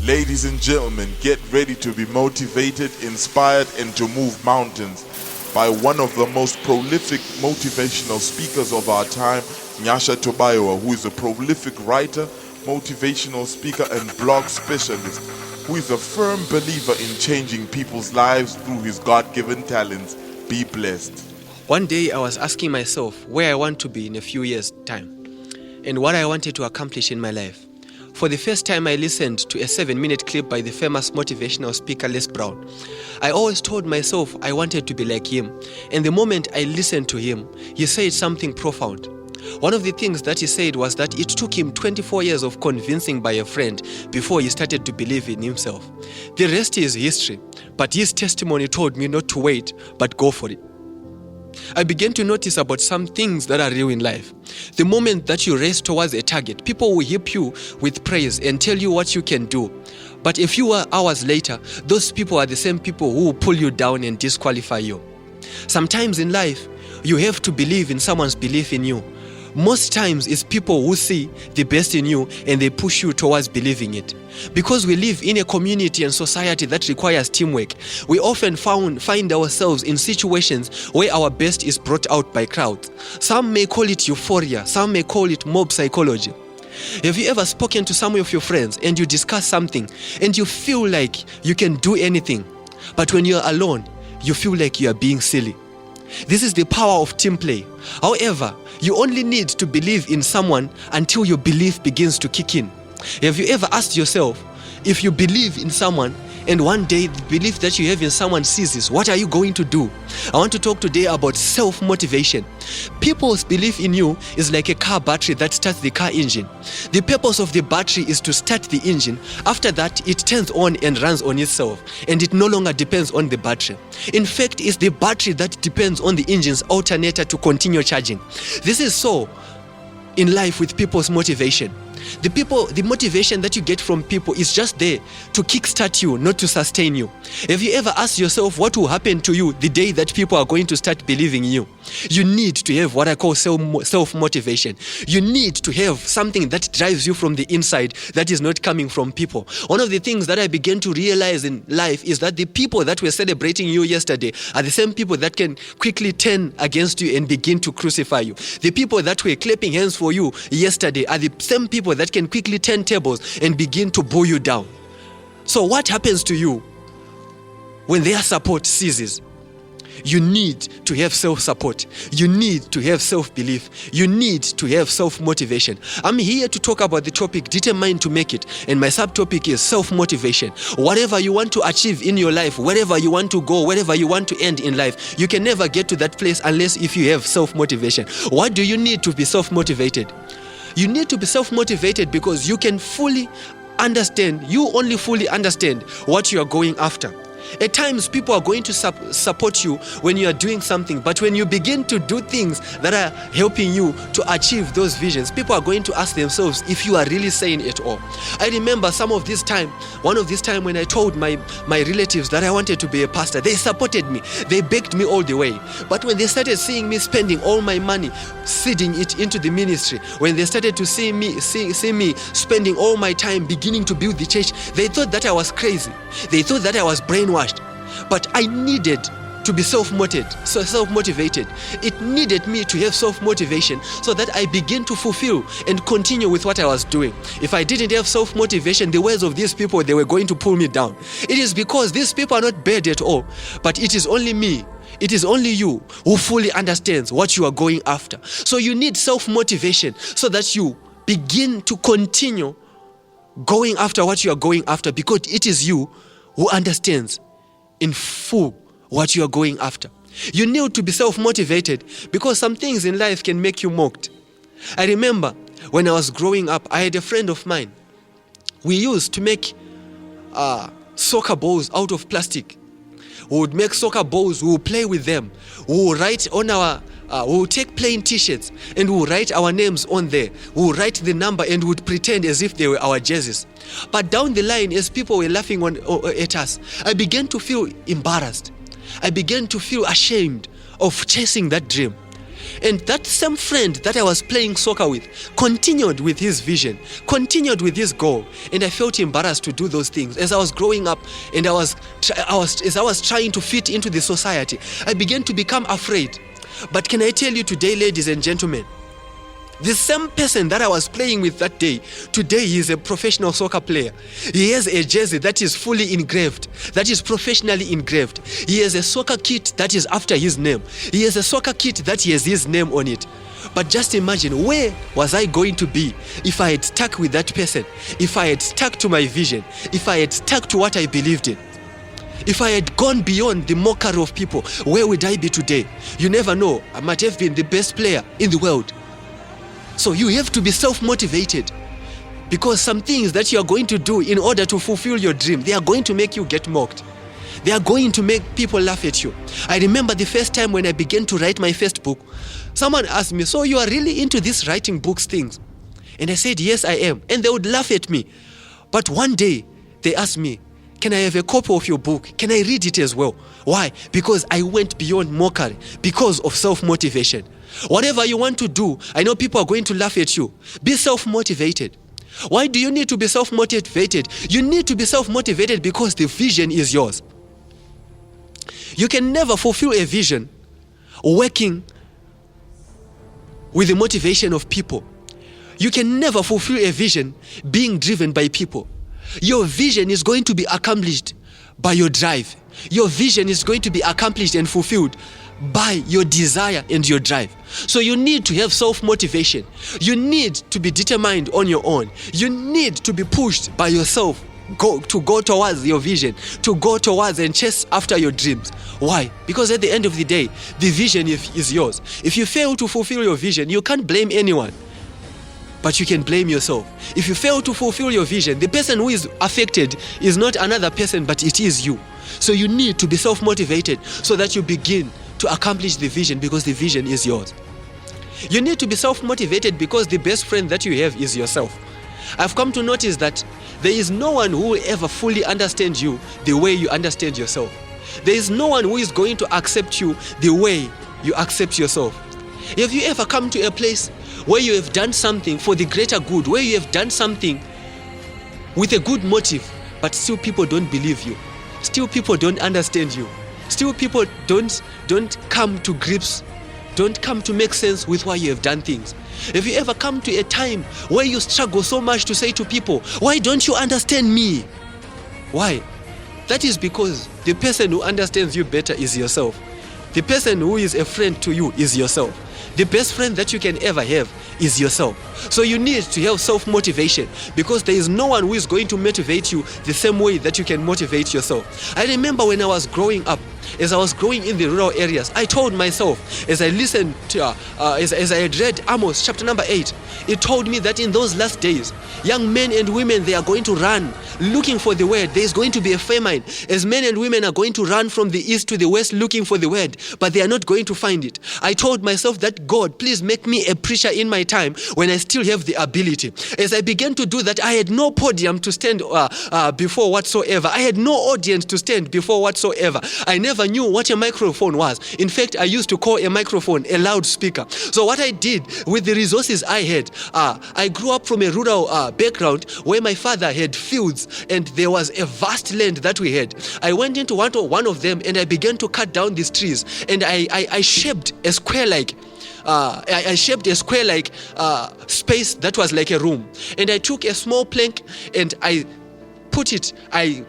Ladies and gentlemen, get ready to be motivated, inspired, and to move mountains by one of the most prolific motivational speakers of our time, Nyasha, who is a prolific writer, motivational speaker, and blog specialist, who is a firm believer in changing people's lives through his God-given talents. Be blessed. One day I was asking myself where I want to be in a few years' time and what I wanted to accomplish in my life. For the first time, I listened to a 7-minute clip by the famous motivational speaker Les Brown. I always told myself I wanted to be like him, and the moment I listened to him, he said something profound. One of the things that he said was that it took him 24 years of convincing by a friend before he started to believe in himself. The rest is history, but his testimony told me not to wait, but go for it. I began to notice about some things that are real in life. The moment that you race towards a target, people will hip you with praise and tell you what you can do. But a few hours later, those people are the same people who will pull you down and disqualify you. Sometimes in life, you have to believe in someone's belief in you. Most times it's people who see the best in you and they push you towards believing it. Because we live in a community and society that requires teamwork, we often find ourselves in situations where our best is brought out by crowds. Some may call it euphoria, some may call it mob psychology. Have you ever spoken to some of your friends and you discuss something and you feel like you can do anything, but when you're alone, you feel like you are being silly? This is the power of team play. However, you only need to believe in someone until your belief begins to kick in. Have you ever asked yourself, if you believe in someone and one day the belief that you have in someone ceases, what are you going to do? I want to talk today about self-motivation. People's belief in you is like a car battery that starts the car engine. The purpose of the battery is to start the engine. After that, it turns on and runs on itself, and it no longer depends on the battery. In fact, it's the battery that depends on the engine's alternator to continue charging. This is so in life with people's motivation. The motivation that you get from people is just there to kickstart you, not to sustain you. Have you ever asked yourself what will happen to you the day that people are going to start believing in you? You need to have what I call self-motivation. You need to have something that drives you from the inside that is not coming from people. One of the things that I began to realize in life is that the people that were celebrating you yesterday are the same people that can quickly turn against you and begin to crucify you. The people that were clapping hands for you yesterday are the same people that can quickly turn tables and begin to bow you down. So what happens to you when their support ceases? You need to have self-support. You need to have self-belief. You need to have self-motivation. I'm here to talk about the topic determined to make it, and my subtopic is self-motivation. Whatever you want to achieve in your life, wherever you want to go, wherever you want to end in life, you can never get to that place unless if you have self-motivation. What do you need to be self-motivated? You need to be self-motivated because you can fully understand, you only fully understand what you are going after. At times, people are going to support you when you are doing something, but when you begin to do things that are helping you to achieve those visions, people are going to ask themselves if you are really saying it all. I remember one of this time when I told my relatives that I wanted to be a pastor, they supported me, they begged me all the way. But when they started seeing me spending all my money, seeding it into the ministry, when they started to see me spending all my time beginning to build the church, they thought that I was crazy. They thought that I was brainwashed. But I needed to be self-motivated. It needed me to have self-motivation so that I begin to fulfill and continue with what I was doing. If I didn't have self-motivation, the words of these people, they were going to pull me down. It is because these people are not bad at all, but it is only me. It is only you who fully understands what you are going after. So you need self-motivation so that you begin to continue going after what you are going after, because it is you who understands in full what you are going after. You need to be self-motivated because some things in life can make you mocked. I remember when I was growing up, I had a friend of mine. We used to make soccer balls out of plastic. We would make soccer balls, we would play with them. We would write on we would take plain t-shirts and we would write our names on there. We would write the number and would pretend as if they were our jerseys. But down the line, as people were laughing at us, I began to feel embarrassed. I began to feel ashamed of chasing that dream. And that same friend that I was playing soccer with continued with his vision, continued with his goal. And I felt embarrassed to do those things. As I was growing up and as I was trying to fit into the society, I began to become afraid. But can I tell you today, ladies and gentlemen, the same person that I was playing with that day, today he is a professional soccer player. He has a jersey that is fully engraved, that is professionally engraved. He has a soccer kit that is after his name. He has a soccer kit that has his name on it. But just imagine, where was I going to be if I had stuck with that person, if I had stuck to my vision, if I had stuck to what I believed in? If I had gone beyond the mockery of people, where would I be today? You never know. I might have been the best player in the world. So you have to be self-motivated, because some things that you are going to do in order to fulfill your dream, they are going to make you get mocked. They are going to make people laugh at you. I remember the first time when I began to write my first book, someone asked me, so you are really into this writing books things? And I said, yes, I am. And they would laugh at me. But one day they asked me, can I have a copy of your book? Can I read it as well? Why? Because I went beyond mockery, because of self-motivation. Whatever you want to do, I know people are going to laugh at you. Be self-motivated. Why do you need to be self-motivated? You need to be self-motivated because the vision is yours. You can never fulfill a vision working with the motivation of people. You can never fulfill a vision being driven by people. Your vision is going to be accomplished by your drive. Your vision is going to be accomplished and fulfilled by your desire and your drive. So you need to have self-motivation. You need to be determined on your own. You need to be pushed by yourself to go towards your vision, to go towards and chase after your dreams. Why? Because at the end of the day, the vision is yours. If you fail to fulfill your vision, you can't blame anyone, but you can blame yourself. If you fail to fulfill your vision, the person who is affected is not another person, but it is you. So you need to be self-motivated so that you begin to accomplish the vision, because the vision is yours. You need to be self-motivated because the best friend that you have is yourself. I've come to notice that there is no one who will ever fully understand you the way you understand yourself. There is no one who is going to accept you the way you accept yourself. Have you ever come to a place where you have done something for the greater good, where you have done something with a good motive, but still people don't believe you? Still people don't understand you. Still people don't come to grips, don't come to make sense with why you have done things. Have you ever come to a time where you struggle so much to say to people, why don't you understand me? Why? That is because the person who understands you better is yourself. The person who is a friend to you is yourself. The best friend that you can ever have is yourself. So you need to have self-motivation, because there is no one who is going to motivate you the same way that you can motivate yourself. I remember when I was growing up, as I was growing in the rural areas, I told myself, as I listened to, as I had read Amos chapter number 8, it told me that in those last days, young men and women, they are going to run looking for the word. There is going to be a famine, as men and women are going to run from the east to the west looking for the word, but they are not going to find it. I told myself that, God, please make me a preacher in my time when I still have the ability. As I began to do that, I had no podium to stand before whatsoever. I had no audience to stand before whatsoever. I never knew what a microphone was. In fact, I used to call a microphone a loudspeaker. So what I did with the resources I had, I grew up from a rural background where my father had fields and there was a vast land that we had. I went into one of them and I began to cut down these trees, and I shaped a square-like space that was like a room. And I took a small plank and I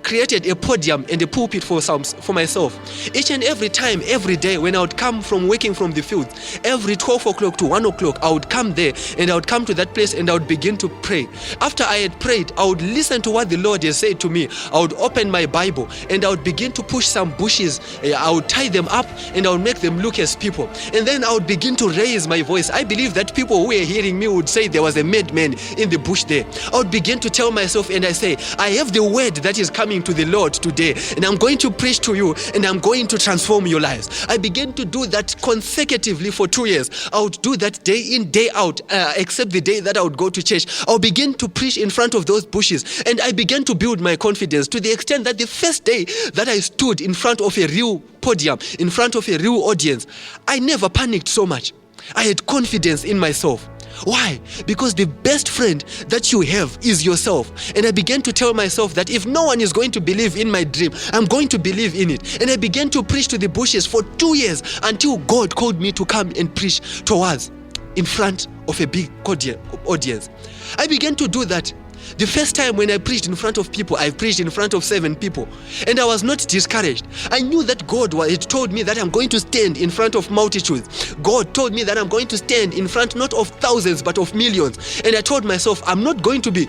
created a podium and a pulpit for myself. Each and every time, every day, when I would come from working from the field, every 12 o'clock to 1 o'clock, I would come there and I would come to that place and I would begin to pray. After I had prayed, I would listen to what the Lord has said to me. I would open my Bible and I would begin to push some bushes. I would tie them up and I would make them look as people. And then I would begin to raise my voice. I believe that people who were hearing me would say there was a madman in the bush there. I would begin to tell myself and I say, I have the word that is coming to the Lord today, and I'm going to preach to you and I'm going to transform your lives. I began to do that consecutively for 2 years. I would do that day in, day out, except the day that I would go to church. I'll begin to preach in front of those bushes, and I began to build my confidence to the extent that the first day that I stood in front of a real podium, in front of a real audience, I never panicked so much. I had confidence in myself. Why? Because the best friend that you have is yourself. And I began to tell myself that if no one is going to believe in my dream, I'm going to believe in it. And I began to preach to the bushes for 2 years until God called me to come and preach towards in front of a big audience. I began to do that. The first time when I preached in front of people, I preached in front of 7 people. And I was not discouraged. I knew that God had told me that I'm going to stand in front of multitudes. God told me that I'm going to stand in front not of thousands but of millions. And I told myself, I'm not going to be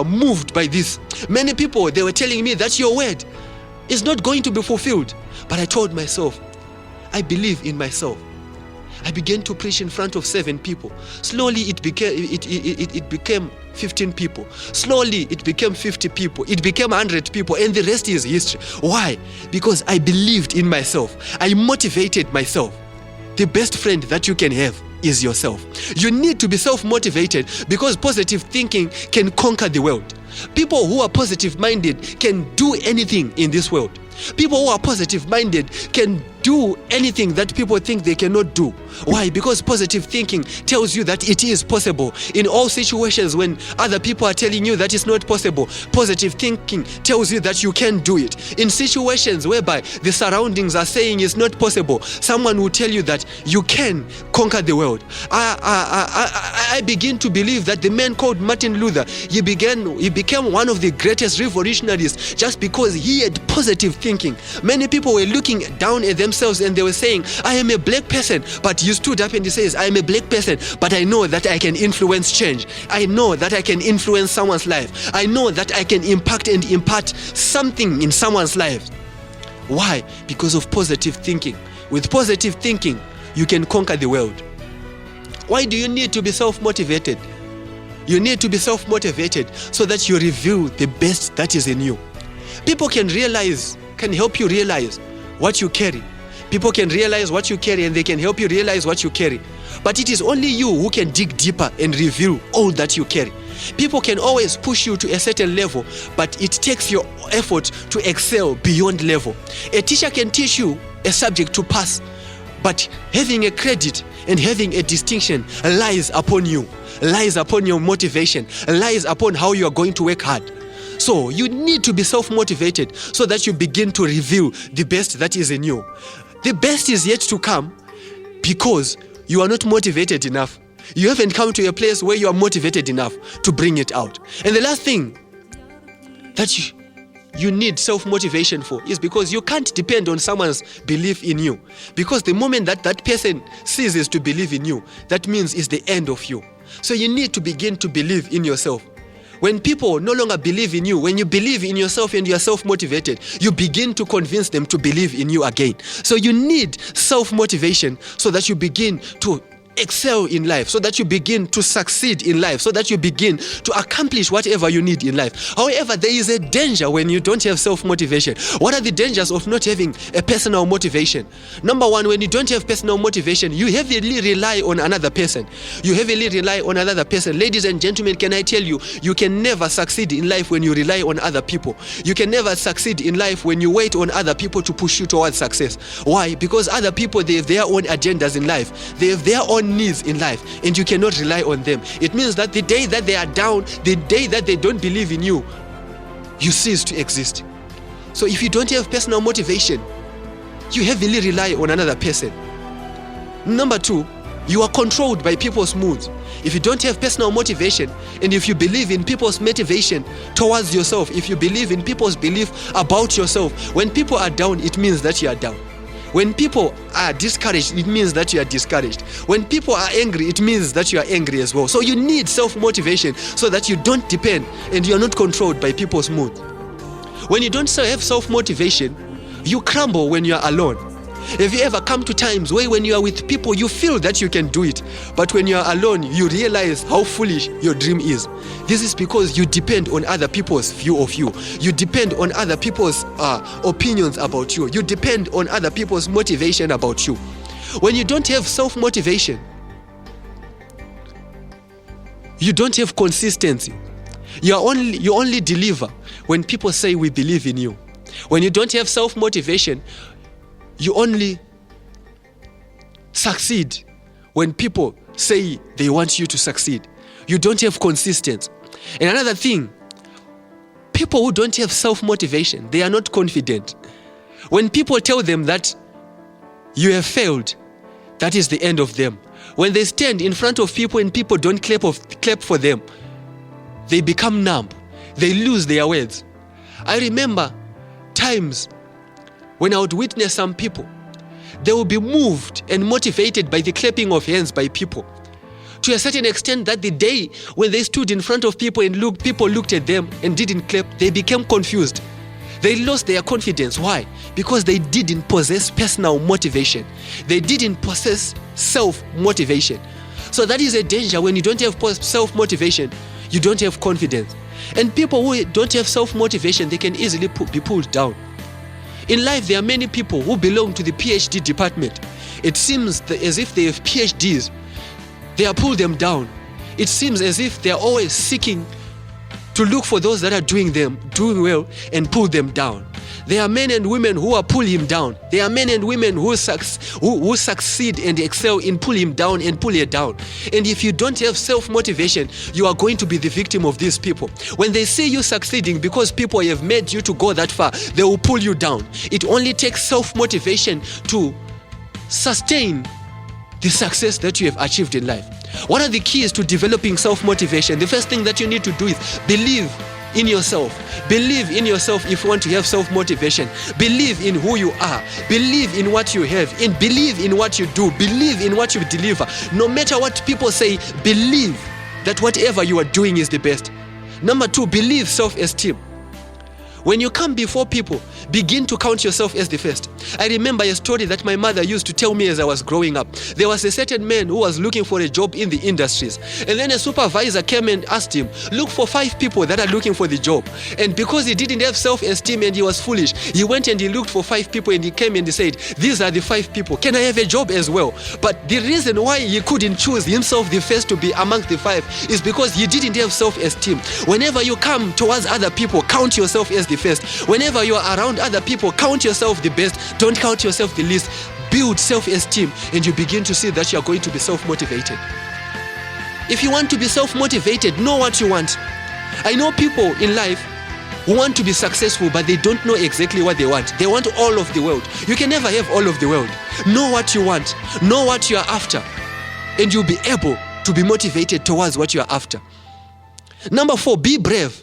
moved by this. Many people, they were telling me that your word is not going to be fulfilled. But I told myself, I believe in myself. I began to preach in front of 7 people. Slowly it became 15 people. Slowly it became 50 people. It became 100 people, and the rest is history. Why? Because I believed in myself. I motivated myself. The best friend that you can have is yourself. You need to be self-motivated because positive thinking can conquer the world. People who are positive-minded can do anything in this world. People who are positive-minded can do anything that people think they cannot do. Why? Because positive thinking tells you that it is possible. In all situations when other people are telling you that it's not possible, positive thinking tells you that you can do it. In situations whereby the surroundings are saying it's not possible, someone will tell you that you can conquer the world. I begin to believe that the man called Martin Luther, he became one of the greatest revolutionaries just because he had positive thinking. Many people were looking down at themselves and they were saying, I am a black person, but you stood up and he says, I am a black person, but I know that I can influence change. I know that I can influence someone's life. I know that I can impact and impart something in someone's life. Why? Because of positive thinking. With positive thinking, you can conquer the world. Why do you need to be self-motivated? You need to be self-motivated so that you reveal the best that is in you. People can help you realize what you carry. People can realize what you carry and they can help you realize what you carry. But it is only you who can dig deeper and reveal all that you carry. People can always push you to a certain level, but it takes your effort to excel beyond level. A teacher can teach you a subject to pass, but having a credit and having a distinction lies upon you, lies upon your motivation, lies upon how you are going to work hard. So you need to be self-motivated so that you begin to reveal the best that is in you. The best is yet to come because you are not motivated enough. You haven't come to a place where you are motivated enough to bring it out. And the last thing that you need self-motivation for is because you can't depend on someone's belief in you. Because the moment that person ceases to believe in you, that means it's the end of you. So you need to begin to believe in yourself. When people no longer believe in you, when you believe in yourself and you are self-motivated, you begin to convince them to believe in you again. So you need self-motivation so that you begin to excel in life, so that you begin to succeed in life, so that you begin to accomplish whatever you need in life. However, there is a danger when you don't have self-motivation. What are the dangers of not having a personal motivation? Number one, when you don't have personal motivation, you heavily rely on another person. You heavily rely on another person. Ladies and gentlemen, can I tell you, you can never succeed in life when you rely on other people. You can never succeed in life when you wait on other people to push you towards success. Why? Because other people, they have their own agendas in life. They have their own needs in life, and you cannot rely on them. It means that the day that they are down, the day that they don't believe in you, you cease to exist. So if you don't have personal motivation, you heavily rely on another person. Number two, you are controlled by people's moods. If you don't have personal motivation, and if you believe in people's motivation towards yourself, if you believe in people's belief about yourself, when people are down, it means that you are down. When people are discouraged, it means that you are discouraged. When people are angry, it means that you are angry as well. So you need self-motivation so that you don't depend and you are not controlled by people's mood. When you don't have self-motivation, you crumble when you are alone. Have you ever come to times where when you are with people, you feel that you can do it, but when you are alone, you realize how foolish your dream is? This is because you depend on other people's view of you. You depend on other people's opinions about you. You depend on other people's motivation about you. When you don't have self-motivation, you don't have consistency. You only deliver when people say we believe in you. When you don't have self-motivation, you only succeed when people say they want you to succeed. You don't have consistency. And another thing, people who don't have self-motivation, they are not confident. When people tell them that you have failed, that is the end of them. When they stand in front of people and people don't clap for them, they become numb. They lose their words. I remember times when I would witness some people, they will be moved and motivated by the clapping of hands by people. To a certain extent that the day when they stood in front of people and people looked at them and didn't clap, they became confused. They lost their confidence. Why? Because they didn't possess personal motivation. They didn't possess self-motivation. So that is a danger. When you don't have self-motivation, you don't have confidence. And people who don't have self-motivation, they can easily be pulled down. In life, there are many people who belong to the PhD department. It seems as if they have PhDs. They are pulled them down. It seems as if they are always seeking to look for those that are doing well and pull them down. There are men and women who are pulling him down. There are men and women who succeed and excel in pull him down and pull you down. And if you don't have self-motivation, you are going to be the victim of these people. When they see you succeeding because people have made you to go that far, they will pull you down. It only takes self-motivation to sustain the success that you have achieved in life. What are the keys to developing self-motivation? The first thing that you need to do is believe in yourself. Believe in yourself if you want to have self-motivation. Believe in who you are. Believe in what you have. And believe in what you do. Believe in what you deliver. No matter what people say, believe that whatever you are doing is the best. Number 2, believe self-esteem. When you come before people, begin to count yourself as the first. I remember a story that my mother used to tell me as I was growing up. There was a certain man who was looking for a job in the industries. And then a supervisor came and asked him, look for 5 people that are looking for the job. And because he didn't have self-esteem and he was foolish, he went and he looked for 5 people and he came and he said, these are the 5 people. Can I have a job as well? But the reason why he couldn't choose himself the first to be amongst the 5 is because he didn't have self-esteem. Whenever you come towards other people, count yourself as the first. Whenever you are around other people, count yourself the best. Don't count yourself the least. Build self-esteem and you begin to see that you are going to be self-motivated. If you want to be self-motivated, know what you want. I know people in life who want to be successful, but they don't know exactly what they want. They want all of the world. You can never have all of the world. Know what you want. Know what you are after. And you'll be able to be motivated towards what you are after. Number 4, be brave.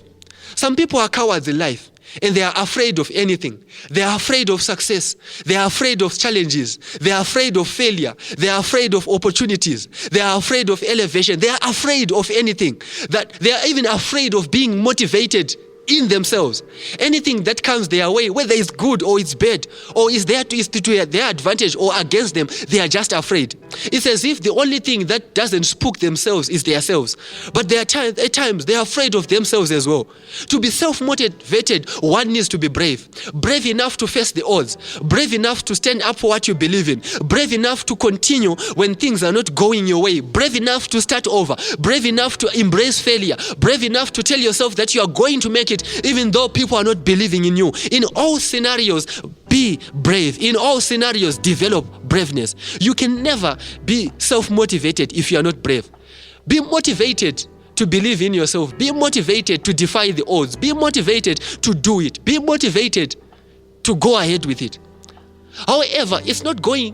Some people are cowards in life. And they are afraid of anything. They are afraid of success. They are afraid of challenges. They are afraid of failure. They are afraid of opportunities. They are afraid of elevation. They are afraid of anything. That they are even afraid of being motivated in themselves. Anything that comes their way, whether it's good or it's bad, or is there to their advantage or against them, they are just afraid. It's as if the only thing that doesn't spook themselves is themselves. But there are at times they are afraid of themselves as well. To be self-motivated, one needs to be brave. Brave enough to face the odds. Brave enough to stand up for what you believe in. Brave enough to continue when things are not going your way. Brave enough to start over. Brave enough to embrace failure. Brave enough to tell yourself that you are going to make it even though people are not believing in you. In all scenarios, be brave. In all scenarios, develop braveness. You can never be self-motivated if you are not brave. Be motivated to believe in yourself. Be motivated to defy the odds. Be motivated to do it. Be motivated to go ahead with it. However, it's not going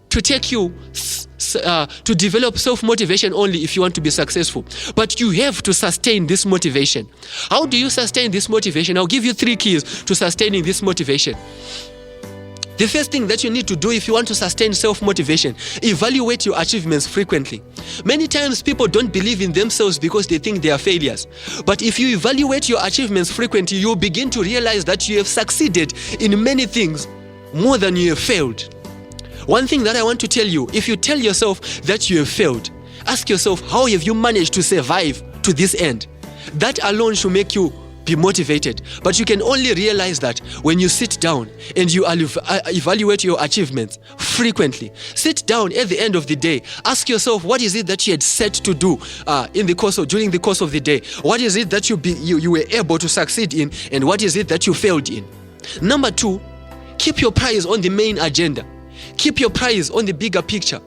to take you to develop self-motivation only if you want to be successful. But you have to sustain this motivation. How do you sustain this motivation? I'll give you 3 keys to sustaining this motivation. The first thing that you need to do if you want to sustain self-motivation, evaluate your achievements frequently. Many times people don't believe in themselves because they think they are failures. But if you evaluate your achievements frequently, you'll begin to realize that you have succeeded in many things more than you have failed. One thing that I want to tell you, if you tell yourself that you have failed, ask yourself, how have you managed to survive to this end? That alone should make you be motivated. But you can only realize that when you sit down and you evaluate your achievements frequently. Sit down at the end of the day. Ask yourself, what is it that you had set to do during the course of the day? What is it that you were able to succeed in, and what is it that you failed in? Number 2, keep your prize on the main agenda. Keep your prize on the bigger picture.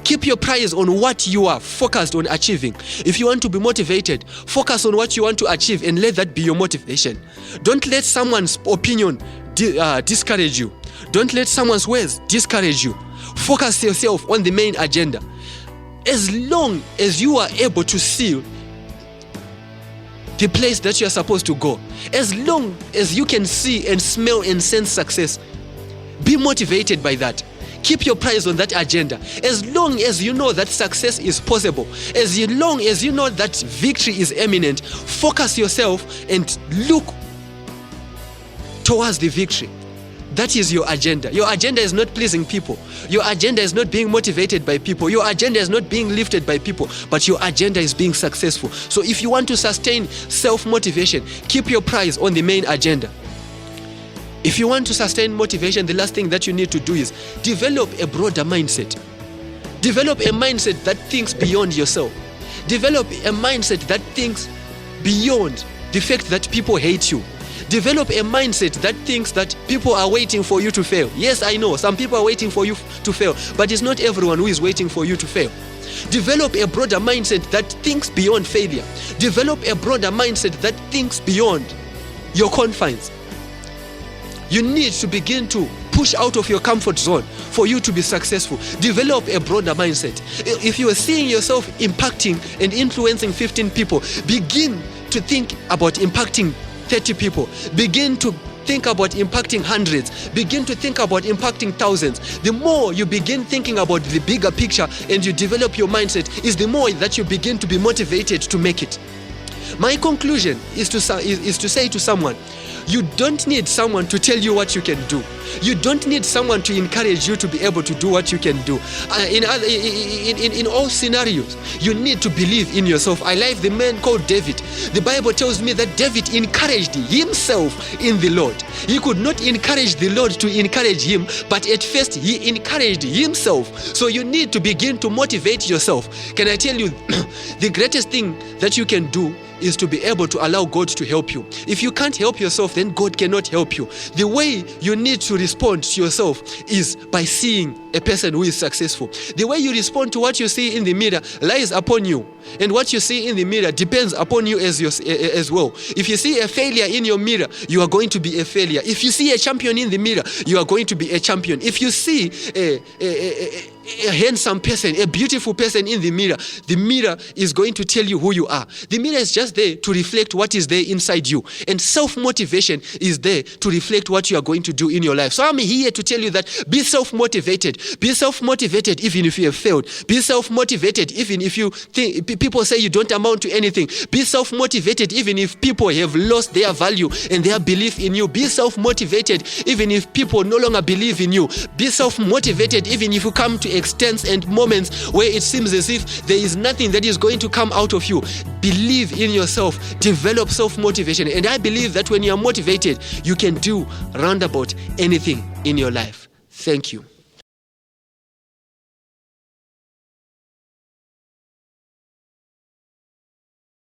Keep your prize on what you are focused on achieving. If you want to be motivated, focus on what you want to achieve and let that be your motivation. Don't let someone's opinion discourage you. Don't let someone's words discourage you. Focus yourself on the main agenda. As long as you are able to see the place that you are supposed to go, as long as you can see and smell and sense success, be motivated by that. Keep your prize on that agenda. As long as you know that success is possible, as long as you know that victory is imminent, focus yourself and look towards the victory. That is your agenda. Your agenda is not pleasing people. Your agenda is not being motivated by people. Your agenda is not being lifted by people, but your agenda is being successful. So if you want to sustain self-motivation, keep your prize on the main agenda. If you want to sustain motivation, the last thing that you need to do is develop a broader mindset. Develop a mindset that thinks beyond yourself. Develop a mindset that thinks beyond the fact that people hate you. Develop a mindset that thinks that people are waiting for you to fail. Yes, I know, some people are waiting for you to fail, but it's not everyone who is waiting for you to fail. Develop a broader mindset that thinks beyond failure. Develop a broader mindset that thinks beyond your confines. You need to begin to push out of your comfort zone for you to be successful. Develop a broader mindset. If you are seeing yourself impacting and influencing 15 people, begin to think about impacting 30 people. Begin to think about impacting hundreds. Begin to think about impacting thousands. The more you begin thinking about the bigger picture and you develop your mindset, is the more that you begin to be motivated to make it. My conclusion is to say to someone, you don't need someone to tell you what you can do. You don't need someone to encourage you to be able to do what you can do. In all scenarios, you need to believe in yourself. I like the man called David. The Bible tells me that David encouraged himself in the Lord. He could not encourage the Lord to encourage him, but at first he encouraged himself. So you need to begin to motivate yourself. Can I tell you, the greatest thing that you can do is to be able to allow God to help you. If you can't help yourself, then God cannot help you. The way you need to respond to yourself is by seeing a person who is successful. The way you respond to what you see in the mirror lies upon you, and what you see in the mirror depends upon you as well. If you see a failure in your mirror, you are going to be a failure. If you see a champion in the mirror, you are going to be a champion. If you see a handsome person, a beautiful person in the mirror is going to tell you who you are. The mirror is just there to reflect what is there inside you, and self-motivation is there to reflect what you are going to do in your life. So I'm here to tell you that be self-motivated. Be self-motivated even if you have failed. Be self-motivated even if you think people say you don't amount to anything. Be self-motivated even if people have lost their value and their belief in you. Be self-motivated even if people no longer believe in you. Be self-motivated even if you come to extents and moments where it seems as if there is nothing that is going to come out of you. Believe in yourself. Develop self-motivation. And I believe that when you are motivated, you can do roundabout anything in your life. Thank you.